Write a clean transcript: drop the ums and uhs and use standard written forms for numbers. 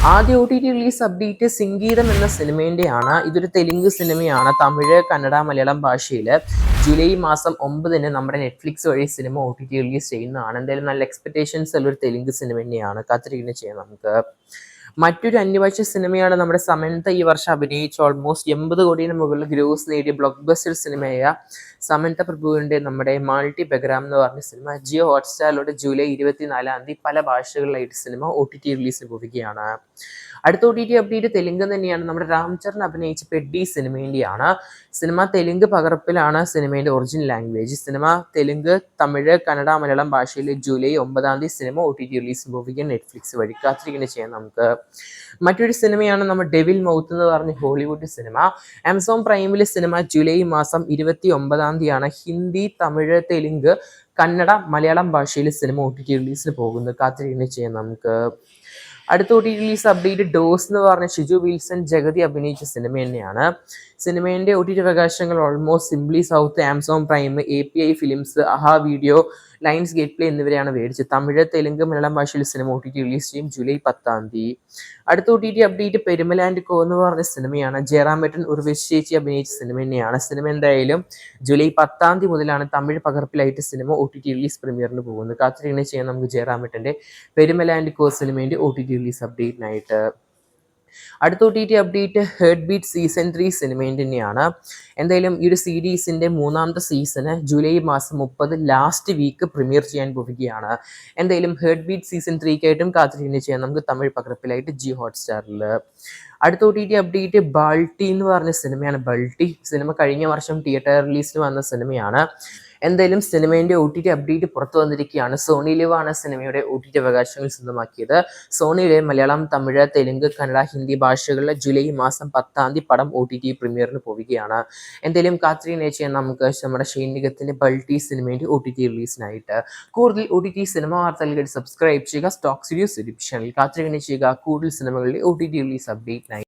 ആദ്യ OTT release update സിംഗീതം എന്ന സിനിമേൻ്റെയാണ്. ഇതൊരു തെലുങ്ക് സിനിമയാണ്. തമിഴ്, കന്നഡ, മലയാളം ഭാഷയിൽ ജൂലൈ മാസം 9 നമ്മുടെ നെറ്റ്ഫ്ലിക്സ് വഴി സിനിമ OTT റിലീസ് ചെയ്യുന്നതാണ്. എന്തായാലും നല്ല എക്സ്പെക്ടേഷൻസ് ഉള്ളൊരു തെലുങ്ക് സിനിമ തന്നെയാണ്. കാത്തിരിക്കുന്നത് ചെയ്യാം നമുക്ക്. മറ്റൊരു അന്യഭാഷ സിനിമയാണ് നമ്മുടെ സമന്ത ഈ വർഷം അഭിനയിച്ച ഓൾമോസ്റ്റ് 80 കോടിന് മുകളിൽ ഗ്രോസ് നേടിയ ബ്ലോക്ക് ബസ്റ്റർ സിനിമയായ സമന്ത പ്രഭുവിൻ്റെ നമ്മുടെ മാൾട്ടി ബെഗ്രാം എന്ന് പറഞ്ഞ സിനിമ ജിയോ ഹോട്ട്സ്റ്റാറിലൂടെ ജൂലൈ 24 പല ഭാഷകളിലായിട്ട് സിനിമ OTT റിലീസിന് പോവുകയാണ്. അടുത്ത OTT അപ്ഡേറ്റ് തെലുങ്ക് തന്നെയാണ്. നമ്മുടെ രാംചരൺ അഭിനയിച്ച പെഡ്ഡി സിനിമേൻ്റെയാണ്. സിനിമ തെലുങ്ക് പകർപ്പിലാണ് സിനിമേൻ്റെ original language. Cinema Telugu, Tamil, Kannada, Malayalam ഭാഷയിൽ ജൂലൈ 9 സിനിമ OTT റിലീസിന് പോവുകയാണ് നെറ്റ്ഫ്ലിക്സ് വഴി. കാത്തിരിക്കുന്നത് ചെയ്യാം നമുക്ക്. മറ്റൊരു സിനിമയാണ് നമ്മൾ ഡെവിൽ മൗത്ത് എന്ന് പറഞ്ഞ ഹോളിവുഡ് സിനിമ. ആമസോൺ പ്രൈമിൽ സിനിമ ജൂലൈ മാസം 29 ഹിന്ദി, തമിഴ്, തെലുങ്ക്, കന്നഡ, മലയാളം ഭാഷയിൽ സിനിമ OTT റിലീസിന് പോകുന്നത്. കാത്തിരിക്കുന്നത് ചെയ്യാം നമുക്ക്. അടുത്ത OTT റിലീസ് അപ്ഡേറ്റ് ഡോസ് എന്ന് പറഞ്ഞ ഷിജു വിൽസൺ ജഗതി അഭിനയിച്ച സിനിമ തന്നെയാണ്. സിനിമേൻ്റെ OTT അവകാശങ്ങൾ almost Simply South, Amazon Prime, API films, Aha Video, Lionsgate Play എന്നിവരെയാണ് മേടിച്ചത്. തമിഴ്, തെലുങ്ക്, മലയാളം ഭാഷയിൽ സിനിമ OTT റിലീസ് ചെയ്യും ജൂലൈ 10. അടുത്ത OTT update Perumal and co എന്ന് പറഞ്ഞ സിനിമയാണ്. ജയറാമേട്ടൻ, ഉർവശി ചേച്ചി അഭിനയിച്ച സിനിമ തന്നെയാണ്. സിനിമ എന്തായാലും ജൂലൈ 10 മുതലാണ് തമിഴ് പകർപ്പിലായിട്ട് സിനിമ OTT റിലീസ് പ്രീമിയറിന് പോകുന്നത്. കാത്തിരിക്കുന്നത് ചെയ്യാൻ നമുക്ക് ജയറാമേട്ടൻ്റെ പെരുമൽ ആൻഡ് കോ സിനിമേൻ്റെ OTT റിലീസ് അപ്ഡേറ്റിനായിട്ട്. അടുത്ത OTT update heart beat season 3 സിനിമേൻ്റെ തന്നെയാണ്. എന്തായാലും ഈ ഒരു സീരീസിൻ്റെ 3ാമത്തെ സീസണ് ജൂലൈ മാസം 30 ലാസ്റ്റ് വീക്ക് പ്രീമിയർ ചെയ്യാൻ പോവുകയാണ്. എന്തായാലും ഹേർട്ട് ബീറ്റ് സീസൺ 3ക്കായിട്ടും കാത്തിരിക്കുന്നത് ചെയ്യാം നമുക്ക് തമിഴ് പകർപ്പിലായിട്ട് ജിയോ ഹോട്ട്സ്റ്റാറിൽ. അടുത്ത OTT അപ്ഡേറ്റ് ബൾട്ടി എന്ന് പറഞ്ഞ സിനിമയാണ്. ബൾട്ടി സിനിമ കഴിഞ്ഞ വർഷം തിയേറ്റർ റിലീസിന് വന്ന സിനിമയാണ്. എന്തായാലും സിനിമേൻ്റെ OTT അപ്ഡേറ്റ് പുറത്തു വന്നിരിക്കുകയാണ്. സോണി ലിവ് ആണ് സിനിമയുടെ OTT അവകാശങ്ങൾ സ്വന്തമാക്കിയത്. സോണിയിലെ മലയാളം, തമിഴ്, തെലുങ്ക്, കന്നഡ, ഹിന്ദി ഭാഷകളിൽ ജൂലൈ മാസം 10 പടം OTT പ്രീമിയറിന് പോവുകയാണ്. എന്തായാലും കാത്തിരിക്കുന്നത് ചെയ്യാൻ നമുക്ക് നമ്മുടെ ഷെയ്ൻ നിഗത്തിൻ്റെ ബൾട്ടി സിനിമേൻ്റെ OTT റിലീസിനായിട്ട്. കൂടുതൽ OTT സിനിമ വാർത്തകൾക്ക് സബ്സ്ക്രൈബ് ചെയ്യുക സ്റ്റോക്ക് സ്റ്റുഡിയോസ് യൂട്യൂബ് ചാനൽ. കാത്തിരിക്കുന്നത് ചെയ്യുക കൂടുതൽ സിനിമകളുടെ OTT റിലീസ് അപ്ഡേറ്റിനായി.